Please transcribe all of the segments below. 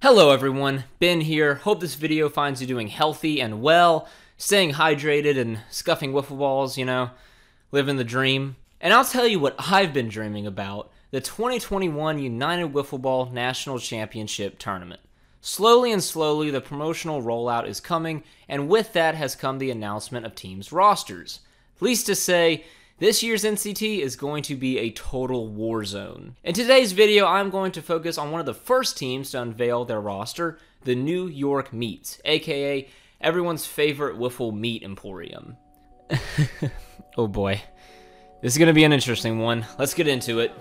Hello everyone, Ben here. Hope this video finds you doing healthy and well, staying hydrated and scuffing wiffle balls, living the dream. And I'll tell you what I've been dreaming about, the 2021 United Wiffle Ball National Championship Tournament. Slowly and slowly, the promotional rollout is coming, and with that has come the announcement of teams' rosters. Least to say, this year's NCT is going to be a total war zone. In today's video, I'm going to focus on one of the first teams to unveil their roster, the New York Meats, aka everyone's favorite wiffle meat emporium. Oh boy, this is going to be an interesting one. Let's get into it.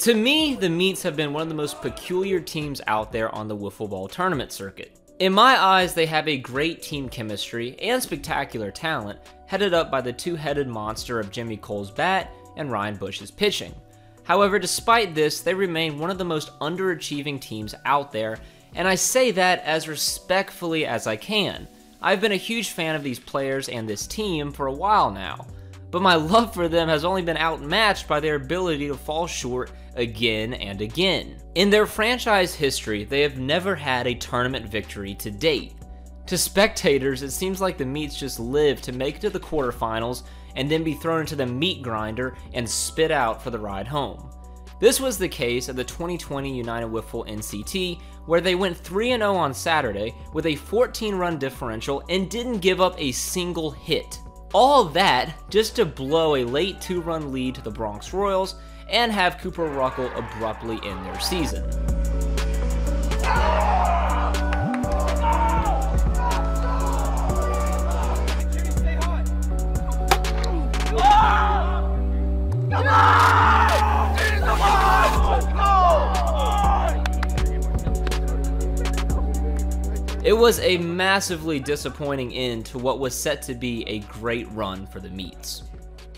To me, the Meats have been one of the most peculiar teams out there on the wiffle ball tournament circuit. In my eyes, they have a great team chemistry and spectacular talent, headed up by the two-headed monster of Jimmy Cole's bat and Ryan Bush's pitching. However, despite this, they remain one of the most underachieving teams out there, and I say that as respectfully as I can. I've been a huge fan of these players and this team for a while now, but my love for them has only been outmatched by their ability to fall short again and again. In their franchise history, they have never had a tournament victory to date. To spectators, it seems like the Meats just live to make it to the quarterfinals and then be thrown into the meat grinder and spit out for the ride home. This was the case at the 2020 United Wiffle NCT, where they went 3-0 on Saturday with a 14-run differential and didn't give up a single hit. All that just to blow a late 2-run lead to the Bronx Royals and have Cooper Ruckle abruptly end their season. It was a massively disappointing end to what was set to be a great run for the Meats.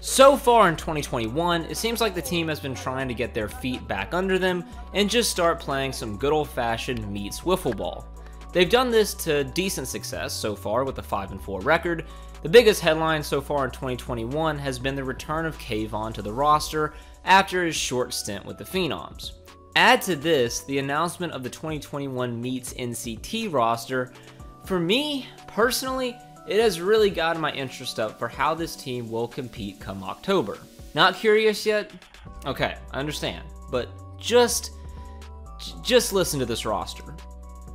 So far in 2021, it seems like the team has been trying to get their feet back under them and just start playing some good old-fashioned Meats wiffle ball. They've done this to decent success so far with a 5-4 record. The biggest headline so far in 2021 has been the return of Kayvon to the roster after his short stint with the Phenoms. Add to this the announcement of the 2021 Meats NCT roster. For me, personally, it has really gotten my interest up for how this team will compete come October. Not curious yet? Okay, I understand, but just listen to this roster.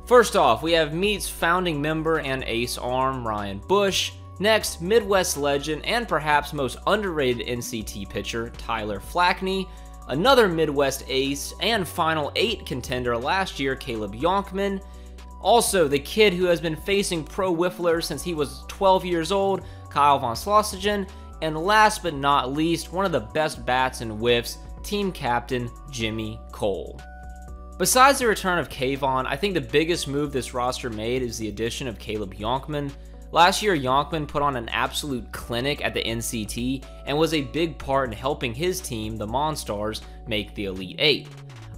First off, we have Meats founding member and ace arm Ryan Bush. Next, Midwest legend and perhaps most underrated NCT pitcher Tyler Flackney. Another Midwest ace and Final 8 contender last year, Caleb Yonkman. Also, the kid who has been facing pro wifflers since he was 12 years old, Kyle von Slossingen. And last but not least, one of the best bats and whiffs, team captain Jimmy Cole. Besides the return of Kayvon, I think the biggest move this roster made is the addition of Caleb Yonkman. Last year, Yonkman put on an absolute clinic at the NCT and was a big part in helping his team, the Monstars, make the Elite 8.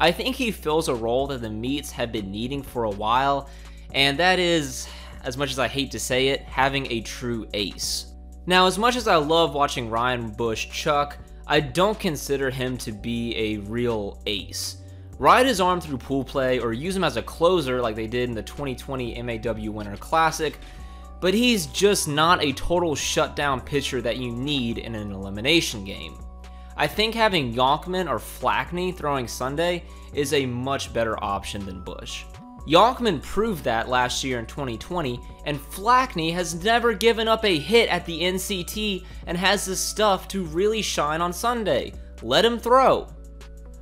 I think he fills a role that the Meats have been needing for a while, and that is, as much as I hate to say it, having a true ace. Now, as much as I love watching Ryan Bush chuck, I don't consider him to be a real ace. Ride his arm through pool play or use him as a closer like they did in the 2020 MAW Winter Classic, but he's just not a total shutdown pitcher that you need in an elimination game. I think having Yonkman or Flackney throwing Sunday is a much better option than Bush. Yonkman proved that last year in 2020, and Flackney has never given up a hit at the NCT and has the stuff to really shine on Sunday. Let him throw.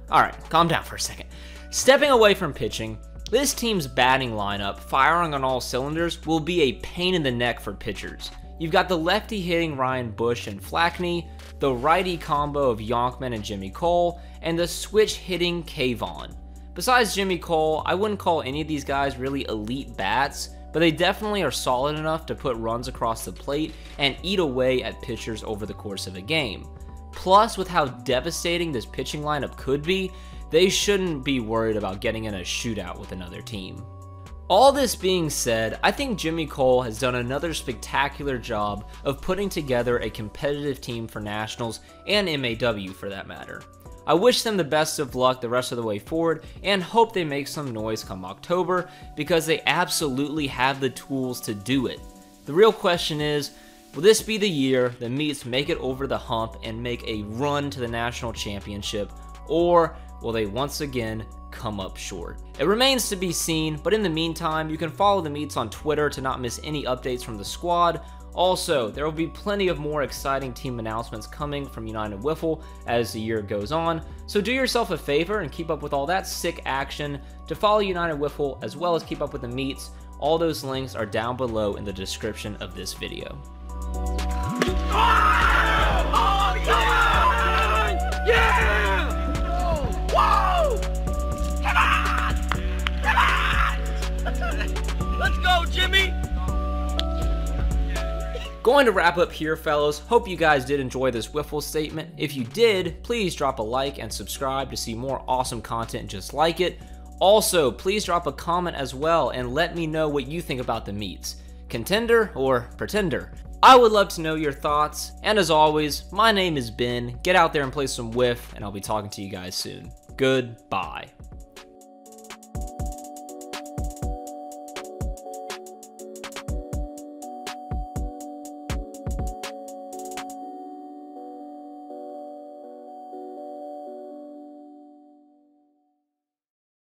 Alright, calm down for a second. Stepping away from pitching, this team's batting lineup, firing on all cylinders, will be a pain in the neck for pitchers. You've got the lefty hitting Ryan Bush and Flackney, the righty combo of Yonkman and Jimmy Cole, and the switch hitting Kayvon. Besides Jimmy Cole, I wouldn't call any of these guys really elite bats, but they definitely are solid enough to put runs across the plate and eat away at pitchers over the course of a game. Plus, with how devastating this pitching lineup could be, they shouldn't be worried about getting in a shootout with another team. All this being said, I think Jimmy Cole has done another spectacular job of putting together a competitive team for Nationals and MAW for that matter. I wish them the best of luck the rest of the way forward and hope they make some noise come October because they absolutely have the tools to do it. The real question is, will this be the year the Meats make it over the hump and make a run to the national championship, or will they once again come up short? It remains to be seen, but in the meantime, you can follow the Meats on Twitter to not miss any updates from the squad. Also, there will be plenty of more exciting team announcements coming from United Wiffle as the year goes on, so do yourself a favor and keep up with all that sick action. To follow United Wiffle as well as keep up with the Meats, all those links are down below in the description of this video. Oh, yeah! Yeah! Whoa! Come on! Let's go, Jimmy! Going to wrap up here, fellas. Hope you guys did enjoy this Wiffle statement. If you did, please drop a like and subscribe to see more awesome content just like it. Also, please drop a comment as well and let me know what you think about the Meats. Contender or Pretender? I would love to know your thoughts. And as always, my name is Ben. Get out there and play some Wiff, and I'll be talking to you guys soon. Goodbye.